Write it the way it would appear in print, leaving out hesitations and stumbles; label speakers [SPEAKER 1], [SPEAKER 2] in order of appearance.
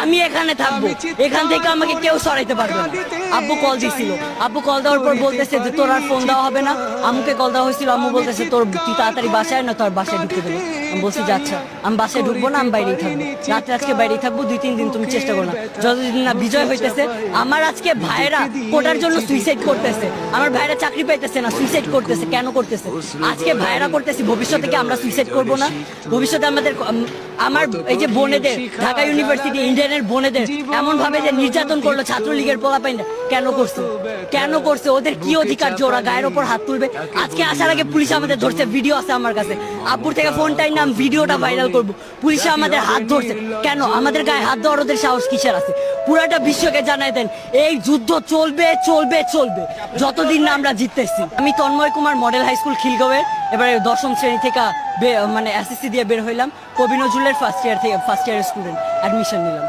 [SPEAKER 1] আমি এখানে থাকবো, এখান থেকে আমাকে কেউ সরাইতে পারবে না। আব্বু কল দিছিল, আব্বু কল দেওয়ার পর বলতেছে যে তোর আর ফোন দেওয়া হবে না। আম্মুকে কল দেওয়া হয়েছিল, আম্মু বলতেছে তোর তুই তাড়াতাড়ি বাসায় না, তোর বাসায় ঢুকতে দেবে। আমি বলছি যে আচ্ছা, আমি বাসায় ঢুকবো না, আমি বাইরেই থাকবো, রাতে আজকে বাইরেই থাকবো, 2-3 দিন তুমি চেষ্টা করো না। যতদিন না বিজয় হইতেছে, আমার আজকে ভাইয়েরা কোটার জন্য সুইসাইড করতেছে, আমার ভাইয়েরা চাকরি পাইতেছে না, সুইসাইড করতেছে। কেন করতেছে? আজকে ভাইয়েরা করতেছি, ভবিষ্যতে কি আমরা সুইসাইড করবো না? ভবিষ্যতে আমাদের আমার এই যে বোনেদের ঢাকা ইউনিভার্সিটি ইন্ডিয়ানের বোনেদের এমন ভাবে যে নির্যাতন করলো ছাত্রলীগের পোলাপাইনরা, কেন করছে? কেন করছে? ওদের কি অধিকার যে ওরা গায়ের ওপর হাত তুলবে? আজকে আসার আগে পুলিশ আমাদের ধরছে, ভিডিও আছে আমার কাছে, আব্বুর থেকে ফোনটাই নাম ভিডিওটা ভাইরাল করব। পুলিশে আমাদের হাত ধরছে, কেন? আমাদের গায়ে হাত দেওয়ার ওদের সাহস কিসের আছে? পুরাটা বিশ্বকে জানাই দেন, এই যুদ্ধ চলবে চলবে চলবে যতদিন না আমরা জিততেছি। আমি Tanmoy Kumar model high school খিলগাঁওয়ে এবারে 10ম শ্রেণী থেকে মানে এসএসসি দিয়ে বের হইলাম, কবি নজরুলের ফার্স্ট ইয়ার স্টুডেন্ট, অ্যাডমিশন নিলাম।